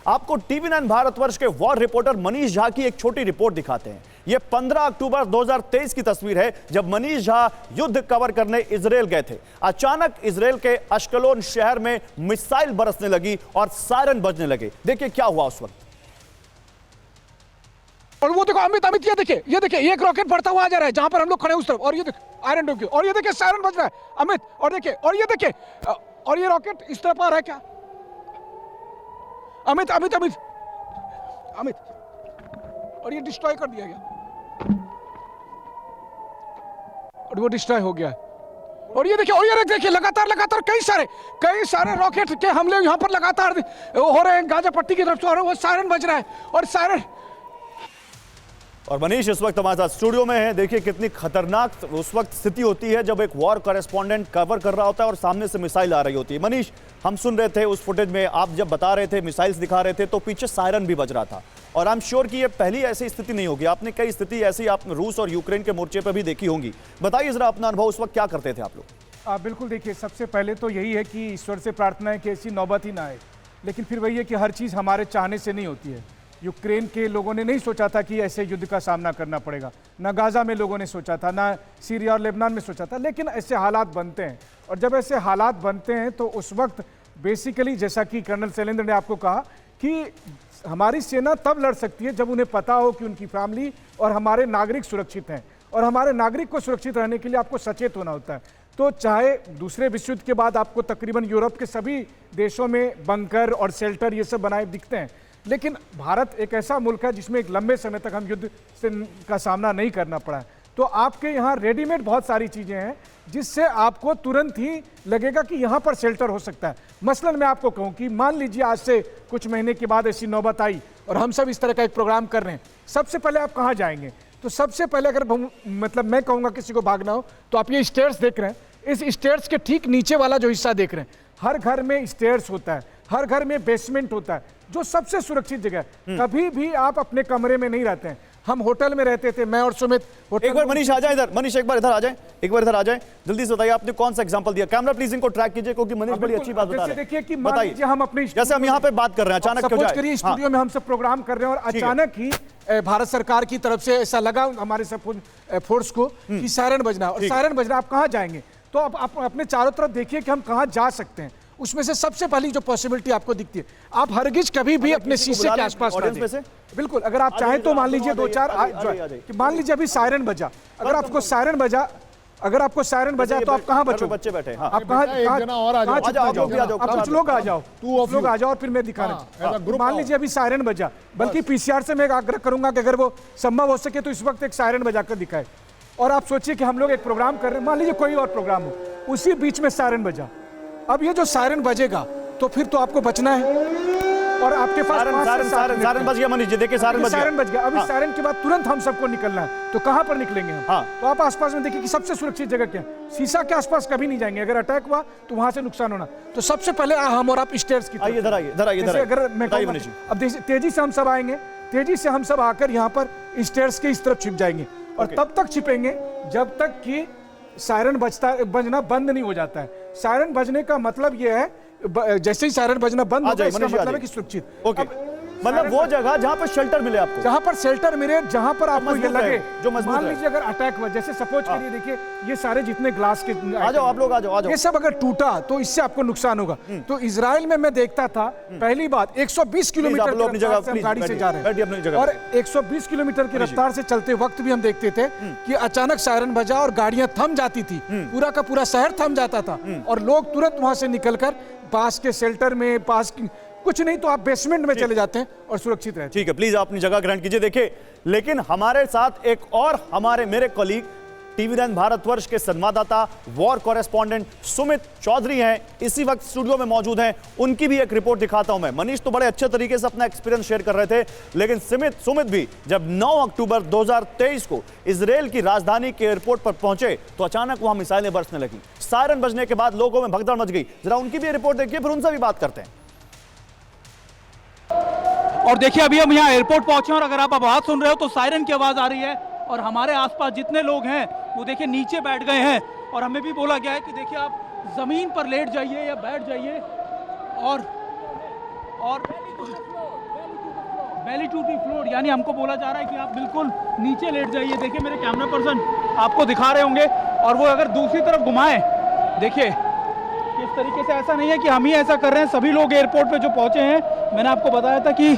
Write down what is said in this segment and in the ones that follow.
आपको टीवी9 भारतवर्ष के war reporter Manish Jha की एक छोटी रिपोर्ट दिखाते हैं। यह 15 अक्टूबर 2023 की तस्वीर है, जब मनीष झा युद्ध कवर करने इजराइल गए थे। अचानक इजराइल के अश्कलोन शहर में मिसाइल बरसने लगी और सायरन बजने लगे। देखिए क्या हुआ उस वक्त। और वो देखो अमित, ये देखिए एक रॉकेट बढ़ता हुआ आ जा रहा है जहां पर हम लोग खड़े हैं उस तरफ, और ये देखो आयरन डोम की, और ये देखिए सायरन बज रहा है अमित, और देखिए, और ये देखिए, और ये रॉकेट इस तरफ आ रहा है क्या अमित, और ये डिस्ट्रॉय कर दिया गया, और वो डिस्ट्रॉय हो गया। और ये देखिए लगातार कई सारे रॉकेट के हमले यहाँ पर लगातार हो रहे हैं गाजा पट्टी की तरफ से, और वो सायरन बज रहा है, और सायरन। और मनीष इस वक्त हमारे साथ स्टूडियो में है। देखिए कितनी खतरनाक उस वक्त स्थिति होती है जब एक वॉर कॉरेस्पॉन्डेंट कवर कर रहा होता है और सामने से मिसाइल आ रही होती है। मनीष, हम सुन रहे थे उस फुटेज में, आप जब बता रहे थे, मिसाइल्स दिखा रहे थे, तो पीछे सायरन भी बज रहा था। और आई एम श्योर कि ये पहली ऐसी स्थिति नहीं होगी, आपने कई स्थिति ऐसी आपने रूस और यूक्रेन के मोर्चे पर भी देखी होंगी। बताइए जरा अपना अनुभव, उस वक्त क्या करते थे आप लोग? बिल्कुल, देखिए सबसे पहले तो यही है कि ईश्वर से प्रार्थना है कि ऐसी नौबत ही ना आए, लेकिन फिर वही है कि हर चीज़ हमारे चाहने से नहीं होती है। यूक्रेन के लोगों ने नहीं सोचा था कि ऐसे युद्ध का सामना करना पड़ेगा, ना गाजा में लोगों ने सोचा था, ना सीरिया और लेबनान में सोचा था, लेकिन ऐसे हालात बनते हैं। और जब ऐसे हालात बनते हैं तो उस वक्त बेसिकली, जैसा कि कर्नल शैलेंद्र ने आपको कहा, कि हमारी सेना तब लड़ सकती है जब उन्हें पता हो कि उनकी फैमिली और हमारे नागरिक सुरक्षित हैं, और हमारे नागरिक को सुरक्षित रहने के लिए आपको सचेत होना होता है। तो चाहे दूसरे विश्व युद्ध के बाद आपको तकरीबन यूरोप के सभी देशों में बंकर और शेल्टर ये सब बनाए दिखते हैं, लेकिन भारत एक ऐसा मुल्क है जिसमें एक लंबे समय तक हम युद्ध से का सामना नहीं करना पड़ा है। तो आपके यहाँ रेडीमेड बहुत सारी चीज़ें हैं जिससे आपको तुरंत ही लगेगा कि यहाँ पर शेल्टर हो सकता है। मसलन मैं आपको कहूँ कि मान लीजिए आज से कुछ महीने के बाद ऐसी नौबत आई और हम सब इस तरह का एक प्रोग्राम कर रहे हैं, सबसे पहले आप कहाँ जाएंगे? तो सबसे पहले अगर मतलब मैं कहूँगा किसी को भागना हो तो आप ये स्टेयर्स देख रहे हैं, इस स्टेयर्स के ठीक नीचे वाला जो हिस्सा देख रहे हैं, हर घर में स्टेयर्स होता है, हर घर में बेसमेंट होता है, जो सबसे सुरक्षित जगह है। कभी भी आप अपने कमरे में नहीं रहते हैं। हम होटल में रहते थे, मैं और सुमित। एक बार मनीष आ जाए इधर, मनीष एक बार इधर आ जाए, जल्दी से बताइए आपने कौन सा एग्जांपल दिया। कैमरा प्लीज इनको ट्रैक कीजिए, क्योंकि मनीष बड़ी अच्छी बात बता रहे हैं। देखिए कि मान लीजिए हम अपने, जैसे हम यहाँ पे बात कर रहे हैं, अचानक क्यों जाए? स्टूडियो में हम सब प्रोग्राम कर रहे हैं और अचानक ही भारत सरकार की तरफ से ऐसा लगा हमारे सब फोर्स को कि सायरन बजना, और सायरन बजना, आप कहाँ जाएंगे? तो आप अपने चारों तरफ देखिए कि हम कहाँ जा सकते हैं। उसमें से सबसे पहली जो पॉसिबिलिटी आपको दिखती है, आप हरगिज कभी भी अपने शीशे के आसपास ना दें। बिल्कुल, अगर आप चाहें तो मान लीजिए दो चार, मान लीजिए अभी सायरन बजा, अगर आपको सायरन बजा तो आप कहाँ बचो? बच्चे बैठे, आप कहाँ, कुछ लोग आ जाओ, और फिर मैं दिखाना। मान लीजिए अभी सायरन बजा, बल्कि पीसीआर से मैं आग्रह करूंगा कि अगर वो संभव हो सके तो इस वक्त एक सायरन बजा कर दिखाए। और आप सोचिए कि हम लोग एक प्रोग्राम कर रहे हैं, मान लीजिए कोई और प्रोग्राम हो, उसी बीच में सायरन बजा। अब ये जो सायरन बजेगा तो फिर तो आपको बचना है, और आपके पास सायरन बज गया मनीष जी, देखिए सायरन बज गया। अभी सायरन के बाद तुरंत हम सबको निकलना है, तो कहां पर निकलेंगे हम? तो आप आसपास में देखिए कि सबसे सुरक्षित जगह क्या है। शीशा के आसपास कभी नहीं जाएंगे, अगर अटैक हुआ तो वहां से नुकसान होना। तो सबसे पहले हम और आप स्टेयर्स की, इधर आइए, अगर मैं अब तेजी से हम सब आएंगे, तेजी से हम सब आकर यहाँ पर स्टेयर्स के इस तरफ छिप जाएंगे, और तब तक छिपेंगे जब तक कि सायरन बजना बंद नहीं हो जाता है। सायरन बजने का मतलब यह है, जैसे ही सायरन बजना बंद हो जाए, इसका मतलब है कि सुरक्षित। मतलब वो जगह जहां पर शेल्टर मिले आपको, जहां पर शेल्टर मिले, जहां पर आपको ये लगे जो मजबूत है। मान लीजिए अगर अटैक हुआ, जैसे सपोज करिए, देखिए ये सारे जितने ग्लास के, आ जाओ आप लोग, आ जाओ, ये सब अगर टूटा तो इससे आपको नुकसान होगा। तो इजराइल में मैं देखता था, पहली बात 120 किलोमीटर की रफ्तार से हम गाड़ी से जा रहे हैं, और 120 किलोमीटर की रफ्तार से चलते वक्त भी हम देखते थे कि अचानक सायरन बजा और गाड़ियां थम जाती थी, पूरा का पूरा शहर थम जाता था, और लोग तुरंत वहां से निकलकर पास के शेल्टर में, कुछ नहीं तो आप बेसमेंट में चले जाते हैं और सुरक्षित रहते हैं। ठीक है, प्लीज अपनी जगह ग्रहण कीजिए। देखिए, लेकिन हमारे साथ एक और मेरे कॉलीग टीवी9 भारतवर्ष के संवाददाता, वॉर कॉरेस्पॉन्डेंट सुमित चौधरी हैं, इसी वक्त स्टूडियो में मौजूद हैं। उनकी भी एक रिपोर्ट दिखाता हूं मैं। मनीष तो बड़े अच्छे तरीके से अपना एक्सपीरियंस शेयर कर रहे थे, लेकिन सुमित भी जब 9 अक्टूबर 2023 को इजराइल की राजधानी के एयरपोर्ट पर पहुंचे तो अचानक वहां मिसाइलें बरसने लगी। सायरन बजने के बाद लोगों में भगदड़ मच गई। जरा उनकी भी रिपोर्ट देखिए, फिर उनसे भी बात करते हैं। और देखिए अभी हम यहाँ एयरपोर्ट पहुंचे, और अगर आप आवाज सुन रहे हो तो सायरन की आवाज आ रही है, और हमारे आसपास जितने लोग हैं वो देखिए नीचे बैठ गए हैं, और हमें भी बोला गया है कि देखिए आप जमीन पर लेट जाइए या बैठ जाइए, और बेली टू दी फ्लोर, यानी हमको बोला जा रहा है कि आप बिल्कुल नीचे लेट जाइए। देखिए मेरे कैमरा पर्सन आपको दिखा रहे होंगे, और वो अगर दूसरी तरफ घुमाएं, देखिए इस तरीके से, ऐसा नहीं है कि हम ही ऐसा कर रहे हैं, सभी लोग एयरपोर्ट पे जो पहुंचे हैं, मैंने आपको बताया था कि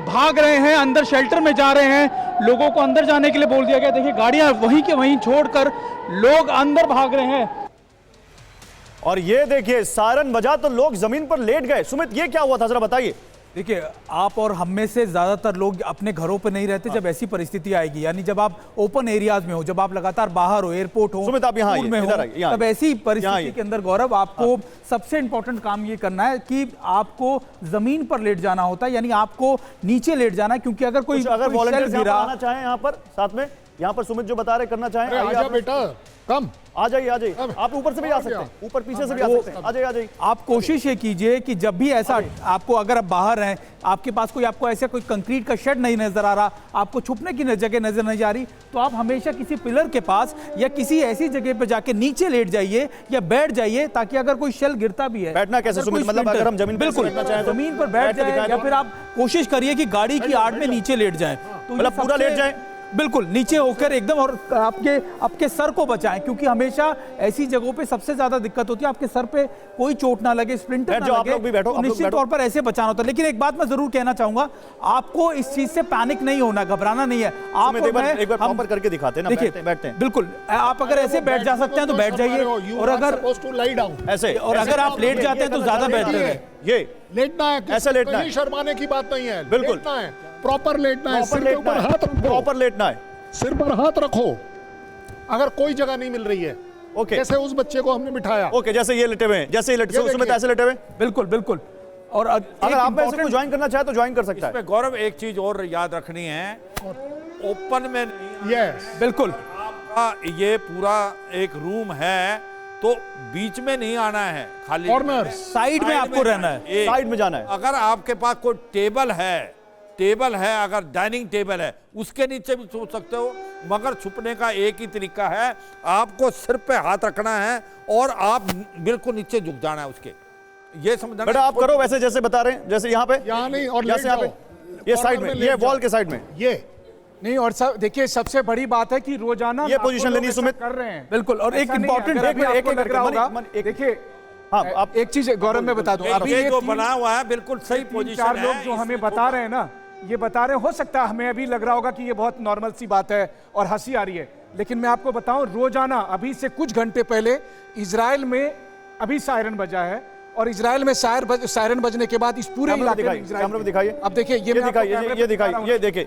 भाग रहे हैं, अंदर शेल्टर में जा रहे हैं, लोगों को अंदर जाने के लिए बोल दिया गया। देखिए गाड़ियां वहीं के वहीं छोड़कर लोग अंदर भाग रहे हैं। और ये देखिए सायरन बजा तो लोग जमीन पर लेट गए। सुमित, ये क्या हुआ था, जरा बताइए। देखिए, आप और हम में से ज्यादातर लोग अपने घरों पर नहीं रहते जब ऐसी परिस्थिति आएगी, यानी जब आप ओपन एरियाज में हो, जब आप लगातार बाहर हो, एयरपोर्ट हो, सुमित आप यहाँ स्कूल में इधर हो, आइए, यहाँ तब ऐसी यहाँ परिस्थिति आइए। के अंदर गौरव आपको सबसे इंपॉर्टेंट काम ये करना है कि आपको जमीन पर लेट जाना होता है, यानी आपको नीचे लेट जाना है, क्योंकि अगर कोई अगर कोई वॉलंटियर्स शेल गिरा, आना चाहें यहाँ पर साथ में, यहाँ पर सुमित जो बता रहे करना चाहें, आइए आजा आप। बेटा, कम आ जाइए, आ जाइए, आप ऊपर से भी आ सकते हैं, ऊपर पीछे से भी आ सकते हैं, आ जाइए, आ जाइए। आप कोशिश ये कीजिए कि जब भी ऐसा आपको, अगर आप बाहर हैं, आपके पास कोई आपको ऐसा कोई कंक्रीट का शेड नहीं नजर आ रहा, आपको छुपने की जगह नजर नहीं आ रही, तो आप हमेशा किसी पिलर के पास या किसी ऐसी जगह पे जाके नीचे लेट जाइए या बैठ जाइए, ताकि अगर कोई शेल गिरता भी है, बैठना कैसे अगर सुमित? कोई मतलब अगर हम जमीन पर बिल्कुल बैठना चाहें तो जमीन पर बैठ बैठ के जाए, दिखाएं या तो? फिर आप कोशिश करिए कि गाड़ी की आड़ में नीचे लेट जाए, तो मतलब पूरा लेट जाएं? बिल्कुल नीचे होकर एकदम, और आपके सर को बचाएं, क्योंकि हमेशा ऐसी जगहों पे सबसे ज्यादा दिक्कत होती है, आपके सर पे कोई चोट ना लगे, स्प्लिंटर बैठ ना जाओ, आप लगे, लोग भी बैठो, तो आप लोग निश्चित बैठो। तौर पर ऐसे बचाना होता है। लेकिन एक बात मैं जरूर कहना चाहूंगा, आपको इस चीज से पैनिक नहीं होना, घबराना नहीं है। आप सुमित, एक बार प्रॉपर करके दिखाते हैं ना, बैठते हैं। बिल्कुल, आप अगर ऐसे बैठ जा सकते हैं तो बैठ जाइए, और अगर ऐसे, और अगर आप लेट जाते हैं तो ज्यादा बेहतर है। ये लेटना है, ऐसे लेटना है। कहीं शर्माने की बात नहीं है, बिल्कुल। लेटना है, प्रॉपर लेटना है, प्रॉपर सिर के ऊपर हाथ रखो, प्रॉपर लेटना है। सिर पर हाथ रखो। अगर कोई जगह नहीं मिल रही है, ओके, जैसे उस बच्चे को हमने बिठाया, ओके, जैसे ये लेटे हुए हैं, जैसे ये लेटे, ये सुमित ऐसे लेटे हुए हैं। बिल्कुल बिल्कुल। और अगर आप में से कोई ज्वाइन करना चाहे तो ज्वाइन कर सकता है। इसमें गौरव एक चीज और याद रखनी है, ओपन में नहीं, यस, बिल्कुल आपका ये पूरा एक रूम है, तो बीच में नहीं आना है, खाली Corners, साइड में आपको रहना है, एक- साइड में जाना है। अगर आपके पास कोई टेबल है, अगर डाइनिंग टेबल है, उसके नीचे भी छुप सकते हो, मगर छुपने का एक ही तरीका है, आपको सिर पे हाथ रखना है और आप बिल्कुल नीचे झुक जाना है उसके, ये समझना। बेटा आप करो वैसे जैसे बता रहे हैं, जैसे यहाँ पे, यहाँ नहीं, और जैसे लेट यहाँ जाओ, पे, ये साइड में, लेट ये जाओ। वॉल के साइड में, ये नहीं, और सब देखिए, सबसे बड़ी बात है कि रोजाना ये लाखों पोजीशन लोग लेनी ऐसा सुमित। कर रहे हैं। बिल्कुल। और एक ऐसा नहीं है, इंपॉर्टेंट अगर अभी आपको लग रहा होगा, एक- देखिए, हाँ, आप एक चीज गौरव में बता दूं, अभी ये जो तीन- बना हुआ है बिल्कुल सही तीन पोजीशन चार है। लोग जो हमें बता रहे हैं ना, ये बता रहे हैं, हो सकता है हमें अभी लग रहा होगा कि ये बहुत नॉर्मल सी बात है और हंसी आ रही है, लेकिन मैं आपको बताऊं, रोजाना अभी से कुछ घंटे पहले इजराइल में अभी सायरन बजा है, और इजराइल में सायरन बजने के बाद इस पूरे कैमरा में इलाके में दिखाइए, इजराइल कैमरा में में- दिखाइए। अब देखिए, ये मैं आपको दिखाइए, कैमरे ये पे दिखाइए, दिखा रहा ये हूं। देखिए,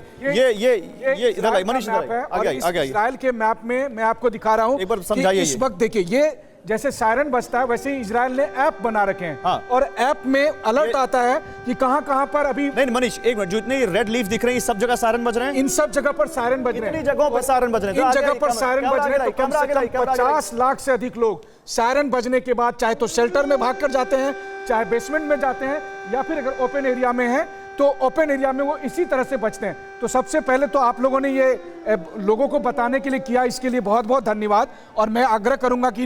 ये इधर आइए, मनीष इधर मैप है, आइए, और आगे आइए, इस आगे आइए। इजराइल के मैप में मैं आपको दिखा रहा हूं एक बार कि समझाइए इस ये। वक्त देखिए, ये जैसे सायरन बजता है वैसे ही इजराइल ने ऐप बना रखे हैं, हाँ। और ऐप में अलर्ट आता है कि कहां पर अभी नहीं मनीष, एक मिनट, जो इतने रेड लीफ दिख रहे हैं, सब जगह सायरन बज रहे हैं, इन सब जगह पर सायरन बज रहे इतनी हैं, जगहों पर सायरन बज रहे हैं। इन तो जगह आगे पर आइए, सायरन कैमरा बज रहे आगे हैं, तो कम कैमरा से आगे कम लाइए, कैमरा आगे लाइए। 50 लाख से अधिक लोग सायरन बजने के बाद चाहे तो शेल्टर में भाग कर जाते हैं, चाहे बेसमेंट में जाते हैं, या फिर अगर ओपन एरिया में है तो ओपन एरिया में वो इसी तरह से बचते हैं। तो सबसे पहले तो आप लोगों ने ये लोगों को बताने के लिए किया, इसके लिए बहुत बहुत धन्यवाद, और मैं आग्रह करूंगा कि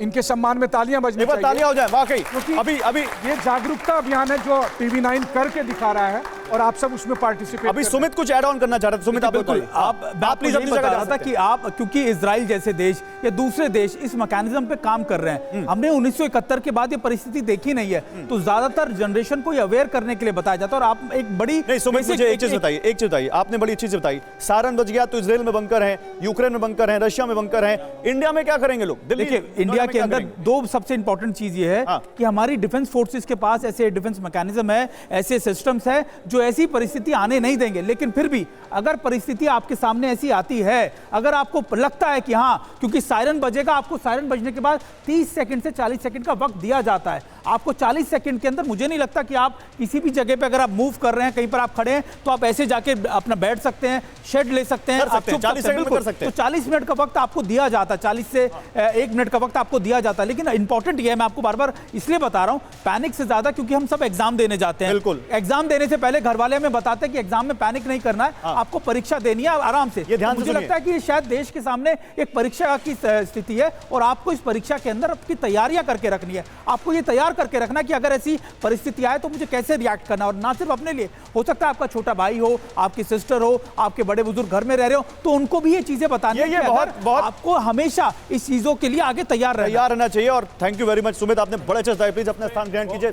इनके सम्मान में तालियां बजनी एक बार चाहिए। तालियां हो जाए, वाकई क्योंकि अभी ये जागरूकता अभियान है जो टीवी9 करके दिखा रहा है, और आप सब उसमें पार्टिसिपेट अभी सुमित कुछ ऐड ऑन करना चाह रहे थे। सुमित आप बिल्कुल, बताइए। आप प्लीज यही अपनी बता जगह रहा जा था सकते कि आप, क्योंकि इजराइल जैसे देश या दूसरे देश इस मैकेनिज्म पे काम कर रहे हैं, हमने 1971 के बाद ये परिस्थिति देखी नहीं है, तो ज्यादातर जनरेशन को ये अवेयर करने के लिए बताया जाता है। और आप एक बड़ी नहीं सुमित, मुझे एक चीज बताइए, एक चीज बताइए, आपने बड़ी अच्छी चीज बताई, सायरन बज गया तो इजराइल में बंकर है, यूक्रेन में बंकर है, रशिया में बंकर है, इंडिया में क्या करेंगे लोग? दिल्ली, देखिए, नोएडा इंडिया में के क्या अंदर करेंगे? दो सबसे इंपॉर्टेंट चीज ये है हाँ। कि हमारी डिफेंस फोर्सेस के पास ऐसे डिफेंस मैकेनिज्म है, ऐसे सिस्टम्स है जो ऐसी परिस्थिति आने नहीं देंगे। लेकिन फिर भी अगर परिस्थिति आपके सामने ऐसी आती है, अगर आपको लगता है कि हाँ, क्योंकि सायरन बजेगा, आपको सायरन बजने के बाद 30 सेकंड से 40 सेकंड का वक्त दिया जाता है, आपको 40 सेकंड के अंदर, मुझे नहीं लगता कि आप किसी भी जगह पे अगर आप मूव कर रहे हैं, कहीं पर आप खड़े हैं, तो आप ऐसे जाके अपना बैठ सकते हैं, शेड ले सकते हैं, कर सकते आप हैं, छुप 40 सकते हैं, सेकंड में बिल्कुल। कर सकते हैं। तो 40 मिनट का वक्त आपको दिया जाता है, 40 से 1 मिनट का वक्त आपको दिया जाता है। लेकिन इंपॉर्टेंट ये है, मैं आपको बार बार इसलिए बता रहा हूं, पैनिक से ज्यादा, क्योंकि हम सब एग्जाम देने जाते हैं। बिल्कुल। एग्जाम देने से पहले घर वाले हमें बताते हैं कि एग्जाम में पैनिक नहीं करना है, आपको परीक्षा देनी है आराम से। ये ध्यान से मुझे सुनिए। लगता है कि ये शायद देश के सामने एक परीक्षा की स्थिति है, और आपको इस परीक्षा के अंदर आपकी तैयारियां करके रखनी है, आपको ये तैयार करके रखना कि अगर ऐसी परिस्थिति आए तो मुझे कैसे रिएक्ट करना, और ना सिर्फ अपने लिए, हो सकता है आपका छोटा भाई हो, आपकी सिस्टर हो, आपके बड़े बुजुर्ग घर में रह रहे हो, तो उनको भी ये चीजें बतानी है कि अगर आपको हमेशा इस चीजों के लिए आगे तैयार रहना चाहिए। और thank you very much Sumit, आपने बड़े अच्छे से प्लीज अपना स्थान ग्रहण कीजिए।